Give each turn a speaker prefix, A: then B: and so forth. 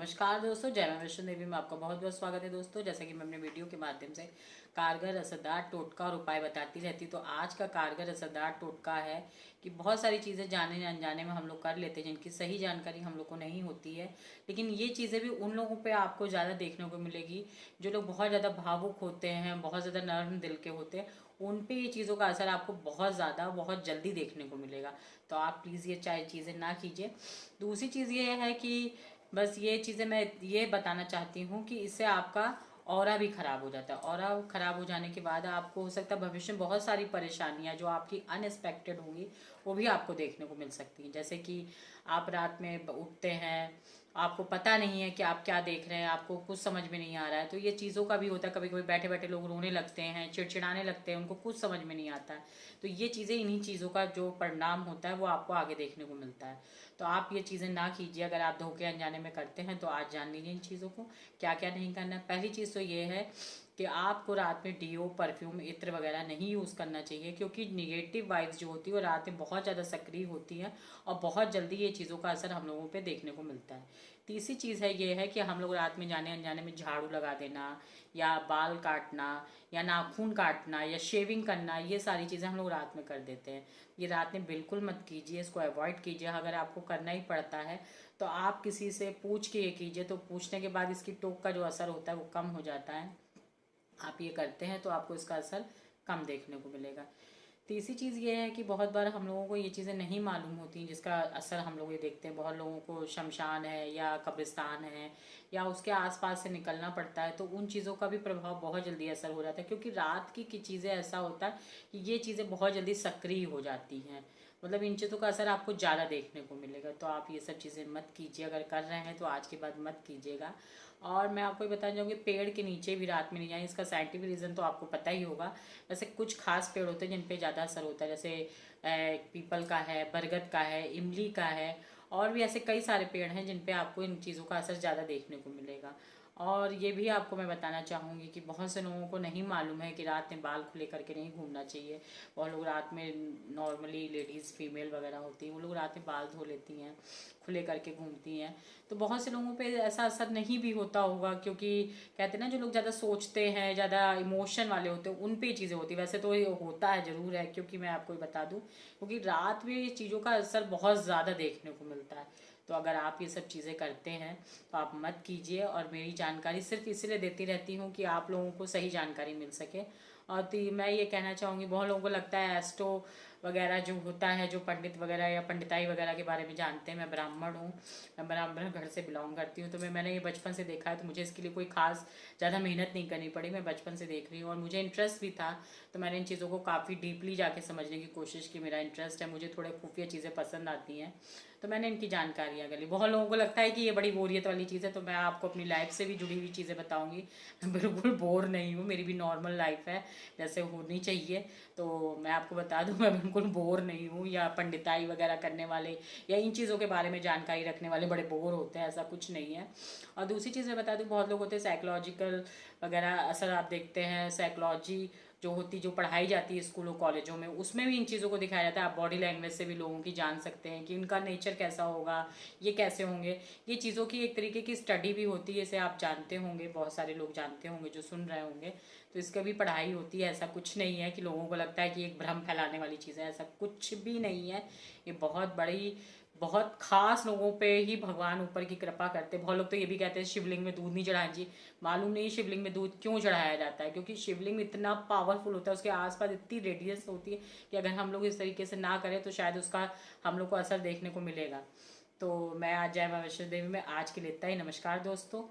A: नमस्कार दोस्तों, जय मां वैष्णो देवी में आपका बहुत बहुत स्वागत है। दोस्तों, जैसा कि मैं अपने वीडियो के माध्यम से कारगर असरदार टोटका और उपाय बताती रहती, तो आज का कारगर असरदार टोटका है कि बहुत सारी चीज़ें जाने अनजाने में हम लोग कर लेते हैं जिनकी सही जानकारी हम लोग को नहीं होती है। लेकिन ये चीज़ें भी उन लोगों पे आपको ज़्यादा देखने को मिलेगी जो लोग बहुत ज़्यादा भावुक होते हैं, बहुत ज़्यादा नर्म दिल के होते हैं। उन पे ये चीज़ों का असर आपको बहुत ज़्यादा बहुत जल्दी देखने को मिलेगा। तो आप प्लीज़ ये चाहे चीज़ें ना कीजिए। दूसरी चीज़ ये है कि बस ये चीज़ें मैं ये बताना चाहती हूँ कि इससे आपका ऑरा भी ख़राब हो जाता है। ऑरा ख़राब हो जाने के बाद आपको हो सकता है भविष्य में बहुत सारी परेशानियाँ जो आपकी अनएक्सपेक्टेड होंगी वो भी आपको देखने को मिल सकती हैं। जैसे कि आप रात में उठते हैं, आपको पता नहीं है कि आप क्या देख रहे हैं, आपको कुछ समझ में नहीं आ रहा है। तो ये चीज़ों का भी होता है, कभी कभी बैठे बैठे लोग रोने लगते हैं, चिड़चिड़ाने लगते हैं, उनको कुछ समझ में नहीं आता है। तो ये चीज़ें, इन्हीं चीज़ों का जो परिणाम होता है वो आपको आगे देखने को मिलता है। तो आप ये चीज़ें ना कीजिए। अगर आप धोखे अनजाने में करते हैं तो आज जान लीजिए इन चीज़ों को क्या क्या नहीं करना है। पहली चीज़ तो ये है कि आपको रात में डीओ, परफ्यूम, इत्र वगैरह नहीं यूज़ करना चाहिए, क्योंकि निगेटिव वाइब्स जो होती है वो रात में बहुत ज़्यादा सक्रिय होती है और बहुत जल्दी ये चीज़ों का असर हम लोगों पे देखने को मिलता है। तीसरी चीज़ है ये है कि हम लोग रात में जाने अनजाने में झाड़ू लगा देना या बाल काटना या नाखून काटना या शेविंग करना, ये सारी चीज़ें हम लोग रात में कर देते हैं। ये रात में बिल्कुल मत कीजिए, इसको अवॉइड कीजिए। अगर आपको करना ही पड़ता है तो आप किसी से पूछ के ये कीजिए, तो पूछने के बाद इसकी टोक का जो असर होता है वो कम हो जाता है। आप ये करते हैं तो आपको इसका असर कम देखने को मिलेगा। तीसरी चीज़ ये है कि बहुत बार हम लोगों को ये चीज़ें नहीं मालूम होती जिसका असर हम लोग ये देखते हैं। बहुत लोगों को शमशान है या कब्रिस्तान है या उसके आसपास से निकलना पड़ता है, तो उन चीज़ों का भी प्रभाव बहुत जल्दी असर हो जाता है, क्योंकि रात की चीज़ें ऐसा होता है कि ये चीज़ें बहुत जल्दी सक्रिय हो जाती हैं। मतलब इन चीज़ों का असर आपको ज़्यादा देखने को मिलेगा। तो आप ये सब चीज़ें मत कीजिए। अगर कर रहे हैं तो आज के बाद मत कीजिएगा। और मैं आपको ये बताना चाहूँगी, पेड़ के नीचे भी रात में नहीं जाएं। इसका साइंटिफिक रीज़न तो आपको पता ही होगा। वैसे कुछ खास पेड़ होते हैं जिन पे ज़्यादा असर होता है, जैसे पीपल का है, बरगद का है, इमली का है, और भी ऐसे कई सारे पेड़ हैं जिन पे आपको इन चीज़ों का असर ज़्यादा देखने को मिलेगा। और ये भी आपको मैं बताना चाहूँगी कि बहुत से लोगों को नहीं मालूम है कि रात में बाल खुले करके नहीं घूमना चाहिए। बहुत लोग रात में, नॉर्मली लेडीज़ फीमेल वगैरह होती हैं, वो लोग रात में बाल धो लेती हैं, खुले करके घूमती हैं। तो बहुत से लोगों पे ऐसा असर नहीं भी होता होगा, क्योंकि कहते हैं ना, जो लोग ज़्यादा सोचते हैं, ज़्यादा इमोशन वाले होते हैं, उन पे ये चीज़ें होती हैं। वैसे तो ये होता है, ज़रूर है, क्योंकि मैं आपको ये बता दूँ, क्योंकि रात में ये चीज़ों का असर बहुत ज़्यादा देखने को मिलता है। तो अगर आप ये सब चीज़ें करते हैं तो आप मत कीजिए। और मेरी जानकारी सिर्फ इसलिए देती रहती हूँ कि आप लोगों को सही जानकारी मिल सके। और तो मैं ये कहना चाहूँगी, बहुत लोगों को लगता है एस्ट्रो वगैरह जो होता है, जो पंडित वगैरह या पंडिताई वगैरह के बारे में जानते हैं। मैं ब्राह्मण हूँ, मैं ब्राह्मण घर से बिलोंग करती हूँ, तो मैंने ये बचपन से देखा है। तो मुझे इसके लिए कोई खास ज़्यादा मेहनत नहीं करनी पड़ी, मैं बचपन से देख रही हूँ और मुझे इंटरेस्ट भी था। तो मैंने इन चीज़ों को काफ़ी डीपली जाके समझने की कोशिश की। मेरा इंटरेस्ट है, मुझे थोड़े खुफिया चीज़ें पसंद आती हैं, तो मैंने इनकी जानकारियाँ कर ली। बहुत लोगों को लगता है कि ये बड़ी बोरियत वाली चीज़ है, तो मैं आपको अपनी लाइफ से भी जुड़ी हुई चीज़ें बताऊँगी। मैं बिल्कुल बोर नहीं हूँ, मेरी भी नॉर्मल लाइफ है जैसे होनी चाहिए। तो मैं आपको बता दूँ, मैं बिल्कुल बोर नहीं हूँ। या पंडिताई वगैरह करने वाले या इन चीज़ों के बारे में जानकारी रखने वाले बड़े बोर होते हैं, ऐसा कुछ नहीं है। और दूसरी चीज़ मैं बता दूँ, बहुत लोग होते हैं साइकोलॉजिकल वगैरह असर आप देखते हैं। साइकोलॉजी जो होती, जो पढ़ाई जाती है स्कूलों कॉलेजों में, उसमें भी इन चीज़ों को दिखाया जाता है। आप बॉडी लैंग्वेज से भी लोगों की जान सकते हैं कि उनका नेचर कैसा होगा, ये कैसे होंगे। ये चीज़ों की एक तरीके की स्टडी भी होती है, इसे आप जानते होंगे, बहुत सारे लोग जानते होंगे जो सुन रहे होंगे। तो इसका भी पढ़ाई होती है। ऐसा कुछ नहीं है कि लोगों को लगता है कि एक भ्रम फैलाने वाली चीज़ है, ऐसा कुछ भी नहीं है। ये बहुत बड़ी, बहुत खास लोगों पे ही भगवान ऊपर की कृपा करते हैं। बहुत लोग तो ये भी कहते हैं शिवलिंग में दूध नहीं चढ़ाना चाहिए। मालूम नहीं शिवलिंग में दूध क्यों चढ़ाया जाता है, क्योंकि शिवलिंग इतना पावरफुल होता है, उसके आसपास इतनी रेडियस होती है कि अगर हम लोग इस तरीके से ना करें तो शायद उसका हम लोग को असर देखने को मिलेगा। तो मैं आज जय मां वैष्णो देवी में आज के लिए इतना ही। नमस्कार दोस्तों।